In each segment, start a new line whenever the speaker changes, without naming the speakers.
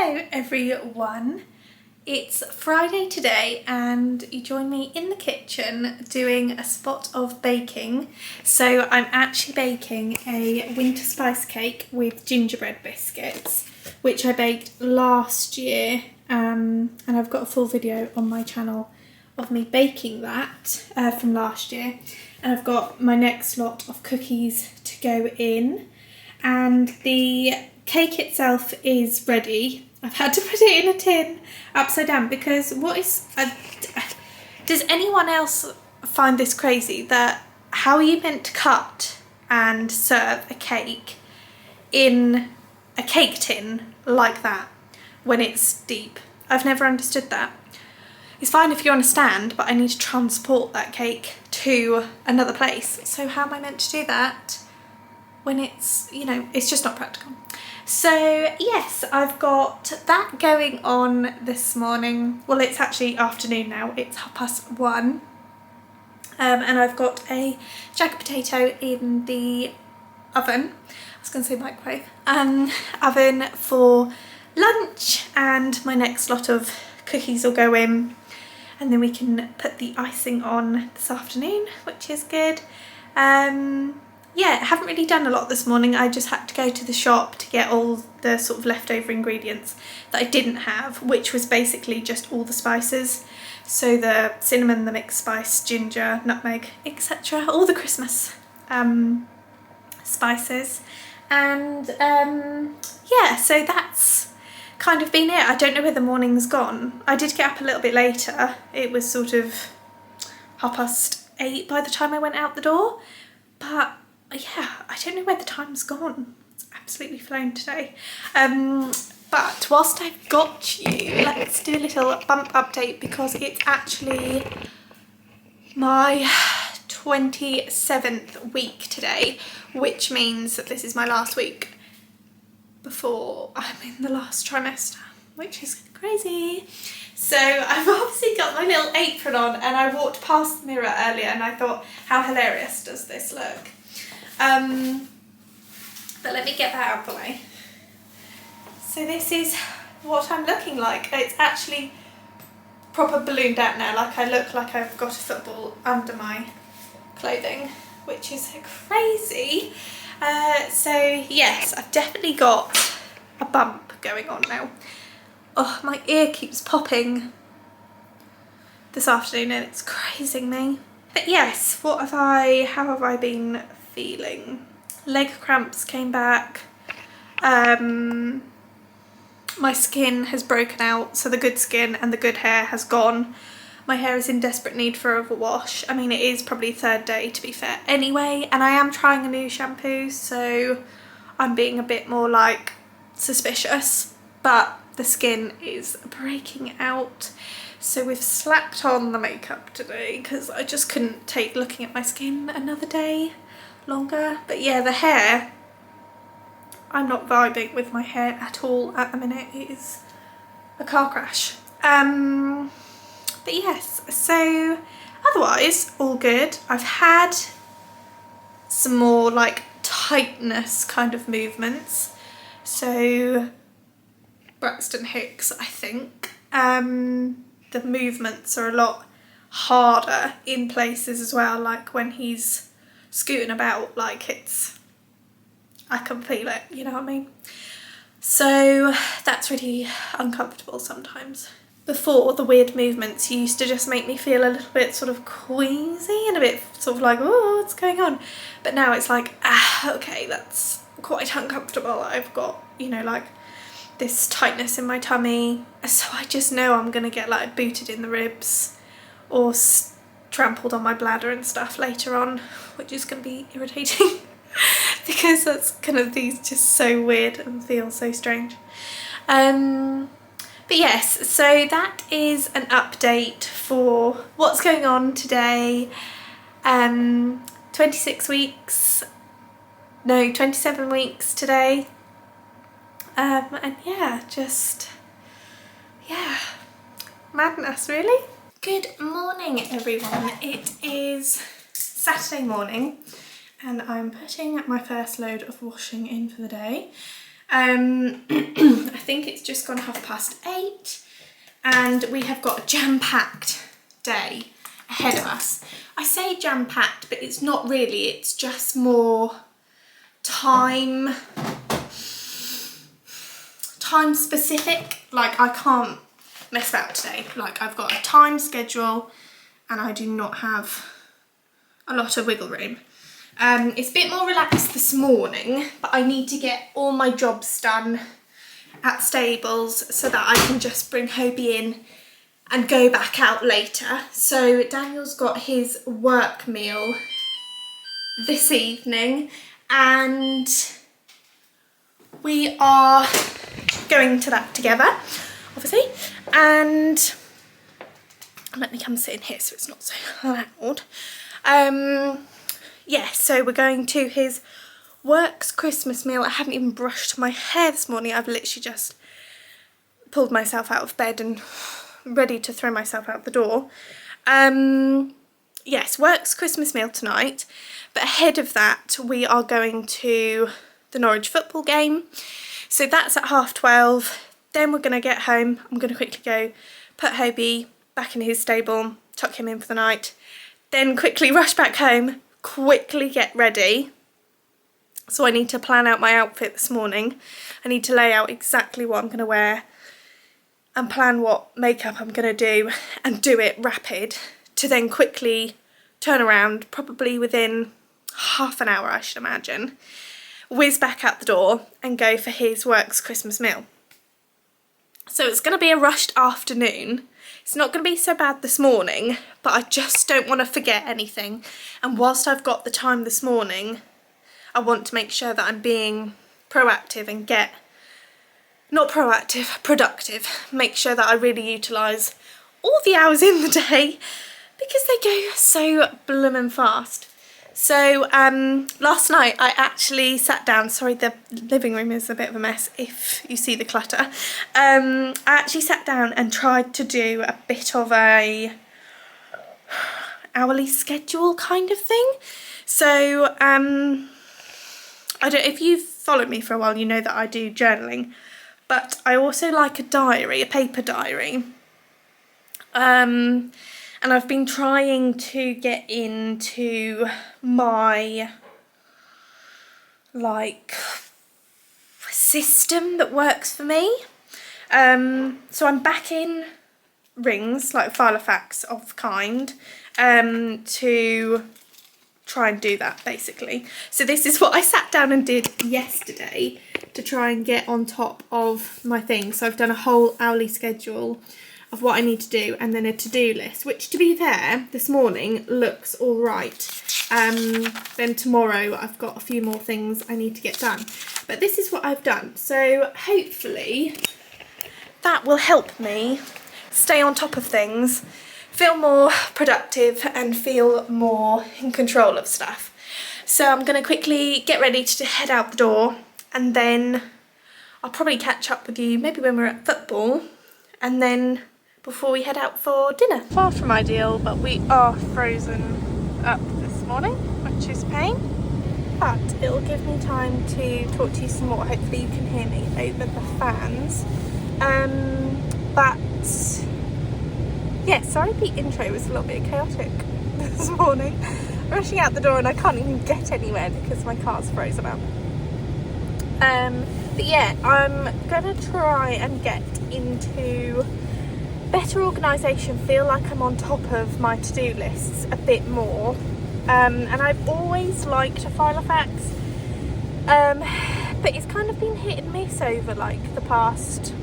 Hello everyone, it's Friday today and you join me in the kitchen doing a spot of baking. So I'm actually baking a winter spice cake with gingerbread biscuits, which I baked last year, and I've got a full video on my channel of me baking that from last year. And I've got my next lot of cookies to go in, and the cake itself is ready. I've had to put it in a tin upside down because does anyone else find this crazy, that how are you meant to cut and serve a cake in a cake tin like that when it's deep? I've never understood that. It's fine if you're on a stand, but I need to transport that cake to another place. So how am I meant to do that when it's, you know, it's just not practical. So yes, I've got that going on this morning. Well, it's actually afternoon now, it's 1:30. And I've got a jagged potato in the oven. I was going to say microwave. Oven for lunch, and my next lot of cookies will go in, and then we can put the icing on this afternoon, which is good. Yeah, I haven't really done a lot this morning. I just had to go to the shop to get all the sort of leftover ingredients that I didn't have, which was basically just all the spices. So the cinnamon, the mixed spice, ginger, nutmeg, etc. All the Christmas spices. And yeah, so that's kind of been it. I don't know where the morning's gone. I did get up a little bit later. It was sort of 8:30 by the time I went out the door. But yeah, I don't know where the time's gone. It's absolutely flown today. But whilst I've got you, let's do a little bump update, because it's actually my 27th week today, which means that this is my last week before I'm in the last trimester, which is crazy. So I've obviously got my little apron on, and I walked past the mirror earlier and I thought, how hilarious does this look? But let me get that out of the way. So this is what I'm looking like. It's actually proper ballooned out now, like I look like I've got a football under my clothing, which is crazy. So yes, I've definitely got a bump going on now. Oh, my ear keeps popping this afternoon and it's crazing me. But yes, how have I been feeling? Leg cramps came back. My skin has broken out, so the good skin and the good hair has gone. My hair is in desperate need for a wash. I mean, it is probably third day to be fair anyway, and I am trying a new shampoo, so I'm being a bit more like suspicious, but the skin is breaking out. So we've slapped on the makeup today because I just couldn't take looking at my skin another day longer. But yeah, the hair, I'm not vibing with my hair at all at the minute. It is a car crash. But yes, so otherwise all good. I've had some more like tightness kind of movements. So Braxton Hicks, I think. The movements are a lot harder in places as well, like when he's scooting about, like I can feel it, you know what I mean? So that's really uncomfortable sometimes. Before, the weird movements used to just make me feel a little bit sort of queasy and a bit sort of like, oh, what's going on? But now it's like, okay, that's quite uncomfortable. I've got, you know, like this tightness in my tummy, so I just know I'm gonna get like booted in the ribs or trampled on my bladder and stuff later on, which is gonna be irritating because that's kind of, these just so weird and feel so strange. But yes, so that is an update for what's going on today. 27 weeks today. And yeah, just, yeah, madness really. Good morning everyone. It is Saturday morning and I'm putting my first load of washing in for the day. I think it's just gone 8:30, and we have got a jam-packed day ahead of us. I say jam-packed, but it's not really, it's just more time specific. Like, I can't mess about today. Like, I've got a time schedule and I do not have a lot of wiggle room. It's a bit more relaxed this morning, but I need to get all my jobs done at stables so that I can just bring Hobie in and go back out later. So Daniel's got his work meal this evening and we are going to that together, obviously. And let me come sit in here so it's not so loud. Yeah, so we're going to his works Christmas meal. I haven't even brushed my hair this morning. I've literally just pulled myself out of bed and ready to throw myself out the door. Yes, works Christmas meal tonight, but ahead of that we are going to the Norwich football game. So that's at 12:30. Then we're going to get home. I'm going to quickly go put Hobie back in his stable, tuck him in for the night, then quickly rush back home, quickly get ready. So I need to plan out my outfit this morning. I need to lay out exactly what I'm going to wear and plan what makeup I'm going to do and do it rapid to then quickly turn around, probably within half an hour I should imagine, whiz back out the door and go for his works Christmas meal. So it's going to be a rushed afternoon. It's not going to be so bad this morning, but I just don't want to forget anything. And whilst I've got the time this morning, I want to make sure that I'm being proactive and productive. Make sure that I really utilise all the hours in the day because they go so bloomin' fast. So last night I actually sat down, sorry the living room is a bit of a mess if you see the clutter. I actually sat down and tried to do a bit of a hourly schedule kind of thing. So if you've followed me for a while, you know that I do journaling, but I also like a diary, a paper diary. And I've been trying to get into my like system that works for me. So I'm back in rings, like file of facts of kind, to try and do that basically. So this is what I sat down and did yesterday to try and get on top of my things. So I've done a whole hourly schedule of what I need to do and then a to-do list, which to be fair this morning looks all right. Then tomorrow I've got a few more things I need to get done, but this is what I've done. So hopefully that will help me stay on top of things, feel more productive and feel more in control of stuff. So I'm going to quickly get ready to head out the door and then I'll probably catch up with you maybe when we're at football and then before we head out for dinner. Far from ideal, but we are frozen up this morning, which is a pain. But it'll give me time to talk to you some more. Hopefully you can hear me over the fans. But yeah, sorry the intro was a little bit chaotic this morning. Rushing out the door and I can't even get anywhere because my car's frozen up. But yeah, I'm gonna try and get into better organisation, feel like I'm on top of my to-do lists a bit more, and I've always liked a file of facts, but it's kind of been hit and miss over like the past,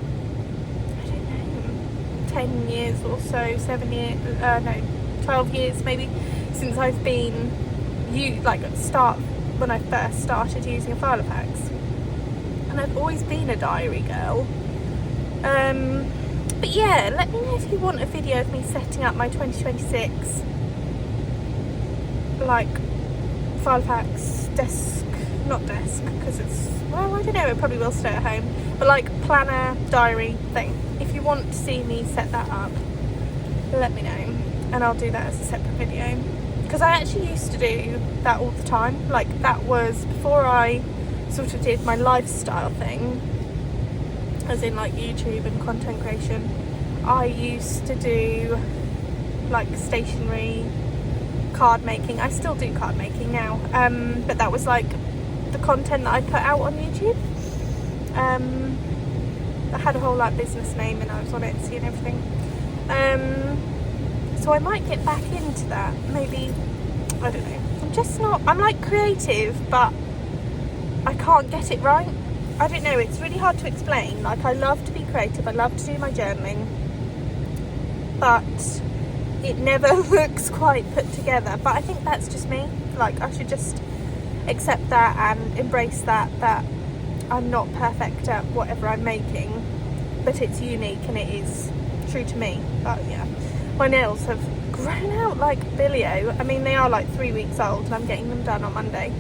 I don't know, 10 years or so, 7 years, no, 12 years maybe, since I've been, when I first started using a file of facts, and I've always been a diary girl. But yeah, let me know if you want a video of me setting up my 2026 like file facts not desk because it's, well, I don't know, it probably will stay at home, but like planner diary thing. If you want to see me set that up, let me know and I'll do that as a separate video, because I actually used to do that all the time. Like that was before I sort of did my lifestyle thing. as in like YouTube and content creation. I used to do like stationery, card making. I still do card making now, but that was like the content that I put out on YouTube. I had a whole like business name and I was on Etsy and everything. So I might get back into that, maybe. I don't know. I'm just not, I'm like creative, but I can't get it right. I don't know, it's really hard to explain. Like, I love to be creative, I love to do my journaling, but it never looks quite put together. But I think that's just me. Like, I should just accept that and embrace that I'm not perfect at whatever I'm making, but it's unique and it is true to me. But yeah, my nails have grown out like Billy-O. I mean, they are like 3 weeks old and I'm getting them done on Monday,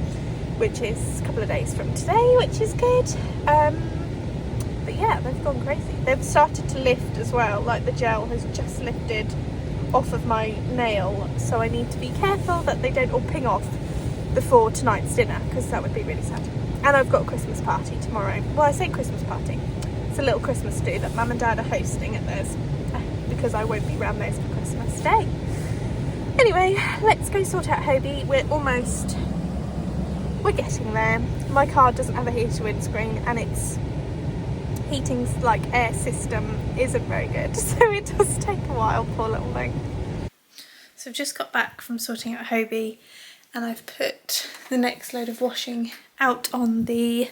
which is a couple of days from today, which is good. But yeah, they've gone crazy. They've started to lift as well, like the gel has just lifted off of my nail, so I need to be careful that they don't all ping off before tonight's dinner, because that would be really sad. And I've got a Christmas party tomorrow. Well, I say Christmas party, it's a little Christmas do that Mum and Dad are hosting at theirs, because I won't be around theirs for Christmas Day. Anyway, let's go sort out Hobie. We're getting there. My car doesn't have a heated windscreen and its heating's like air system isn't very good, so it does take a while, poor little thing. So I've just got back from sorting out Hobie and I've put the next load of washing out on the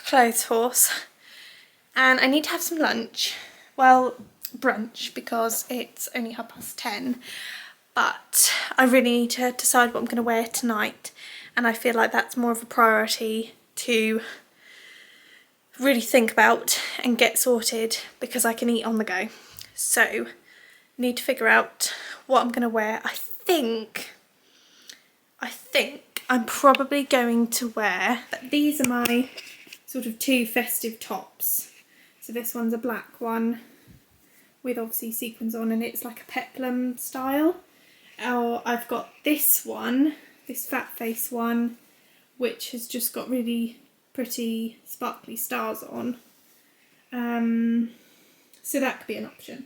clothes horse, and I need to have some lunch. Well, brunch, because it's only 10:30, but I really need to decide what I'm going to wear tonight, and I feel like that's more of a priority to really think about and get sorted, because I can eat on the go. So need to figure out what I'm going to wear. I think I'm probably going to wear, these are my sort of two festive tops. So this one's a black one with obviously sequins on, and it's like a peplum style. Or I've got this one, this fat face one, which has just got really pretty sparkly stars on. So that could be an option.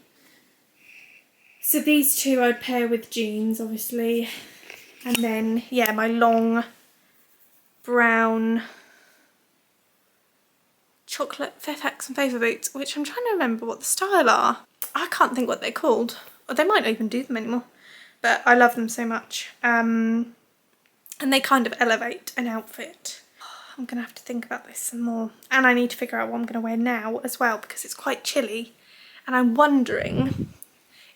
So these two I'd pair with jeans, obviously. And then, yeah, my long brown chocolate Fairfax and Favour boots, which I'm trying to remember what the style are. I can't think what they're called. Or they might not even do them anymore. But I love them so much. And they kind of elevate an outfit. I'm going to have to think about this some more. And I need to figure out what I'm going to wear now as well, because it's quite chilly. And I'm wondering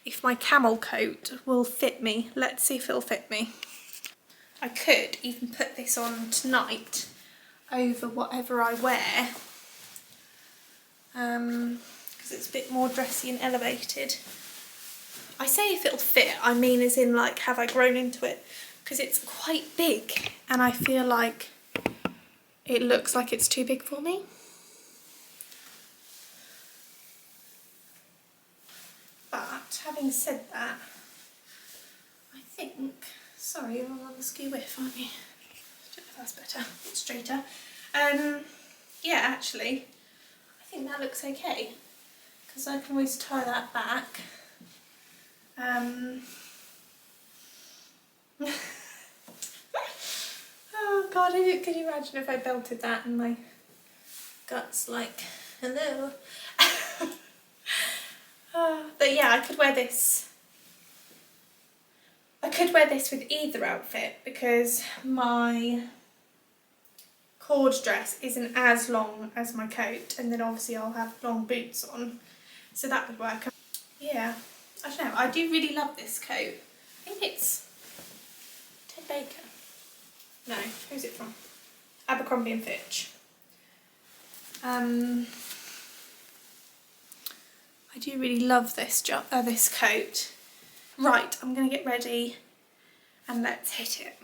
if my camel coat will fit me. Let's see if it'll fit me. I could even put this on tonight over whatever I wear, because it's a bit more dressy and elevated. I say if it'll fit, I mean as in like, have I grown into it? Because it's quite big and I feel like it looks like it's too big for me. But having said that, I think, sorry, you're on the skew whiff, aren't you? I don't know if that's better, it's straighter. Yeah, actually, I think that looks okay, because I can always tie that back. Oh god, could you imagine if I belted that and my guts like, hello? But yeah, I could wear this. I could wear this with either outfit, because my cord dress isn't as long as my coat, and then obviously I'll have long boots on, so that would work. Yeah, I don't know, I do really love this coat. I think it's Ted Baker. No, who's it from? Abercrombie and Fitch. I do really love this coat. Right, I'm going to get ready and let's hit it.